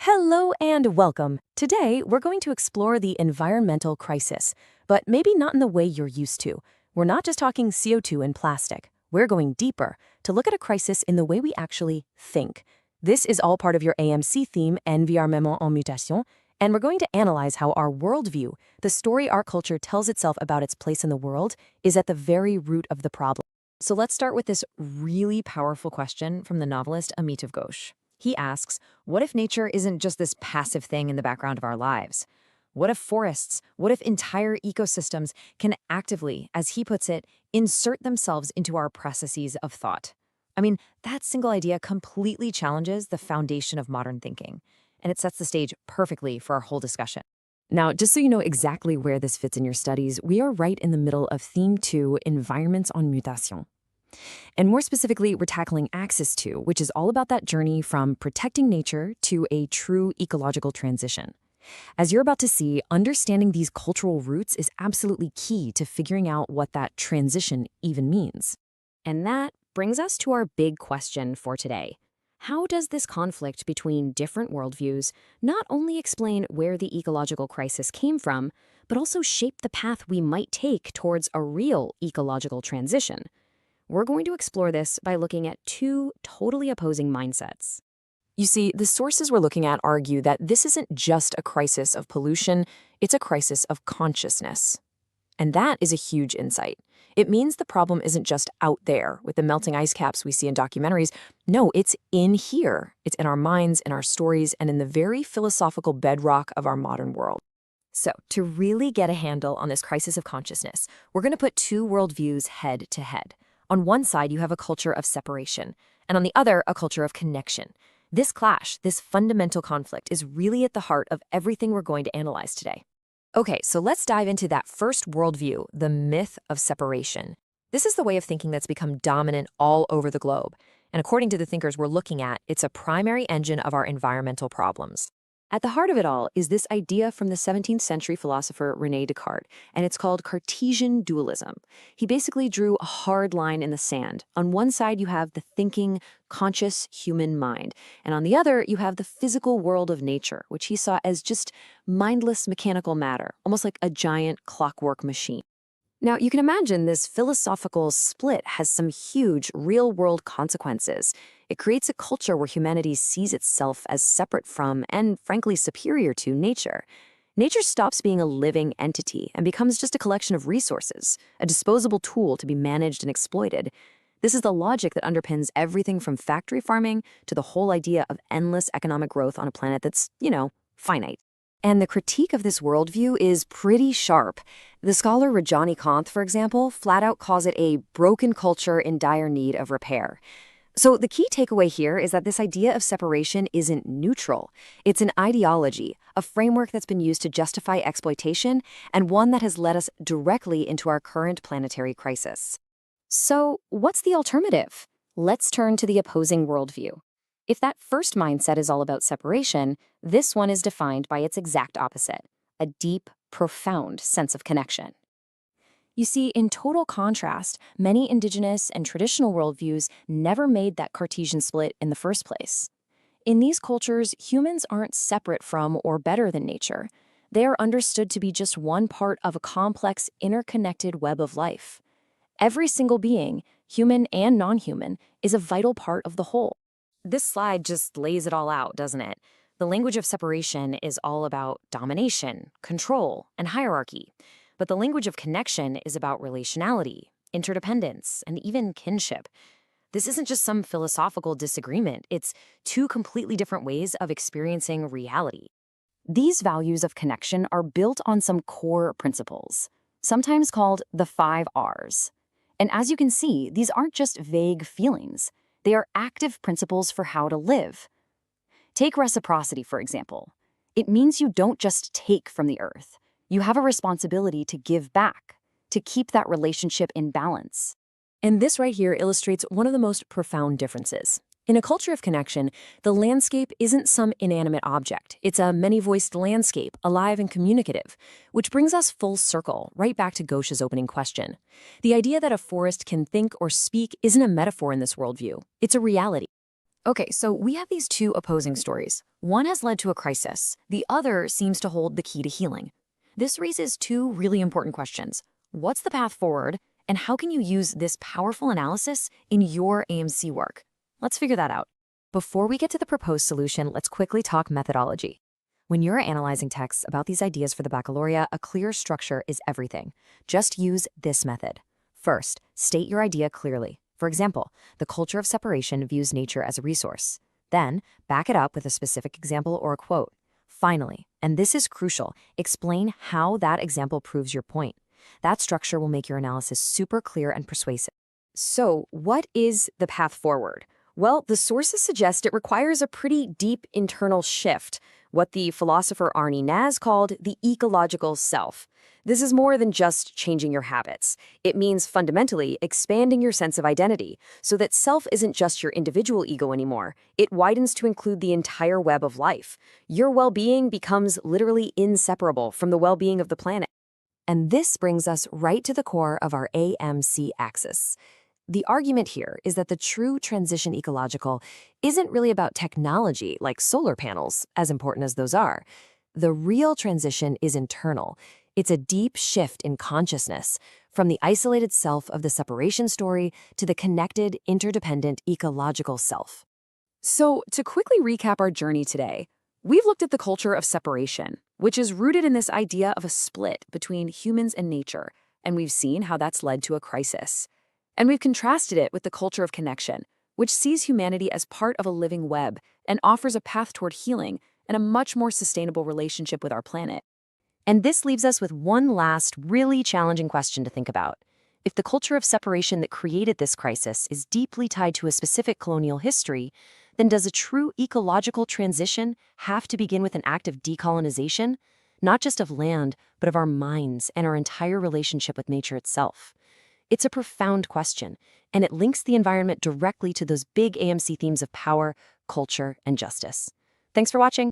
Hello and welcome. Today, we're going to explore the environmental crisis, but maybe not in the way you're used to. We're not just talking CO2 and plastic. We're going deeper to look at a crisis in the way we actually think. This is all part of your AMC theme, environnements en mutation, and we're going to analyze how our worldview, the story our culture tells itself about its place in the world, is at the very root of the problem. So let's start with this really powerful question from the novelist Amitav Ghosh. He asks, what if nature isn't just this passive thing in the background of our lives? What if forests, what if entire ecosystems can actively, as he puts it, insert themselves into our processes of thought? I mean, that single idea completely challenges the foundation of modern thinking, and it sets the stage perfectly for our whole discussion. Now, just so you know exactly where this fits in your studies, we are right in the middle of Theme 2, Environments en Mutation. And more specifically, we're tackling Axis 2, which is all about that journey from protecting nature to a true ecological transition. As you're about to see, understanding these cultural roots is absolutely key to figuring out what that transition even means. And that brings us to our big question for today. How does this conflict between different worldviews not only explain where the ecological crisis came from, but also shape the path we might take towards a real ecological transition? We're going to explore this by looking at two totally opposing mindsets. You see, the sources we're looking at argue that this isn't just a crisis of pollution, it's a crisis of consciousness. And that is a huge insight. It means the problem isn't just out there with the melting ice caps we see in documentaries. No, it's in here. It's in our minds, in our stories, and in the very philosophical bedrock of our modern world. So, to really get a handle on this crisis of consciousness, we're going to put two worldviews head to head. On one side, you have a culture of separation, and on the other, a culture of connection. This clash, this fundamental conflict, is really at the heart of everything we're going to analyze today. Okay, so let's dive into that first worldview, the myth of separation. This is the way of thinking that's become dominant all over the globe. And according to the thinkers we're looking at, it's a primary engine of our environmental problems. At the heart of it all is this idea from the 17th century philosopher René Descartes, and it's called Cartesian dualism. He basically drew a hard line in the sand. On one side, you have the thinking, conscious human mind, and on the other, you have the physical world of nature, which he saw as just mindless mechanical matter, almost like a giant clockwork machine. Now, you can imagine this philosophical split has some huge real-world consequences. It creates a culture where humanity sees itself as separate from, and frankly superior to, nature. Nature stops being a living entity and becomes just a collection of resources, a disposable tool to be managed and exploited. This is the logic that underpins everything from factory farming to the whole idea of endless economic growth on a planet that's, finite. And the critique of this worldview is pretty sharp. The scholar Rajani Kant, for example, flat out calls it a broken culture in dire need of repair. So the key takeaway here is that this idea of separation isn't neutral. It's an ideology, a framework that's been used to justify exploitation, and one that has led us directly into our current planetary crisis. So what's the alternative? Let's turn to the opposing worldview. If that first mindset is all about separation, this one is defined by its exact opposite, a deep, profound sense of connection. You see, in total contrast, many indigenous and traditional worldviews never made that Cartesian split in the first place. In these cultures, humans aren't separate from or better than nature. They are understood to be just one part of a complex, interconnected web of life. Every single being, human and non-human, is a vital part of the whole. This slide just lays it all out, doesn't it? The language of separation is all about domination, control, and hierarchy. But the language of connection is about relationality, interdependence, and even kinship. This isn't just some philosophical disagreement. It's two completely different ways of experiencing reality. These values of connection are built on some core principles, sometimes called the 5 R's. And as you can see, these aren't just vague feelings. They are active principles for how to live. Take reciprocity, for example. It means you don't just take from the earth. You have a responsibility to give back, to keep that relationship in balance. And this right here illustrates one of the most profound differences. In a culture of connection, the landscape isn't some inanimate object. It's a many-voiced landscape, alive and communicative, which brings us full circle, right back to Ghosh's opening question. The idea that a forest can think or speak isn't a metaphor in this worldview. It's a reality. Okay, so we have these two opposing stories. One has led to a crisis. The other seems to hold the key to healing. This raises two really important questions. What's the path forward, and how can you use this powerful analysis in your AMC work? Let's figure that out. Before we get to the proposed solution, let's quickly talk methodology. When you're analyzing texts about these ideas for the baccalaureate, a clear structure is everything. Just use this method. First, state your idea clearly. For example, the culture of separation views nature as a resource. Then, back it up with a specific example or a quote. Finally, and this is crucial, explain how that example proves your point. That structure will make your analysis super clear and persuasive. So, what is the path forward? Well, the sources suggest it requires a pretty deep internal shift, what the philosopher Arne Naess called the ecological self. This is more than just changing your habits. It means fundamentally expanding your sense of identity so that self isn't just your individual ego anymore. It widens to include the entire web of life. Your well-being becomes literally inseparable from the well-being of the planet. And this brings us right to the core of our AMC axis. The argument here is that the true transition ecological isn't really about technology like solar panels, as important as those are. The real transition is internal. It's a deep shift in consciousness, from the isolated self of the separation story to the connected, interdependent ecological self. So, to quickly recap our journey today, we've looked at the culture of separation, which is rooted in this idea of a split between humans and nature, and we've seen how that's led to a crisis. And we've contrasted it with the culture of connection, which sees humanity as part of a living web and offers a path toward healing and a much more sustainable relationship with our planet. And this leaves us with one last, really challenging question to think about. If the culture of separation that created this crisis is deeply tied to a specific colonial history, then does a true ecological transition have to begin with an act of decolonization? Not just of land, but of our minds and our entire relationship with nature itself. It's a profound question, and it links the environment directly to those big AMC themes of power, culture, and justice. Thanks for watching.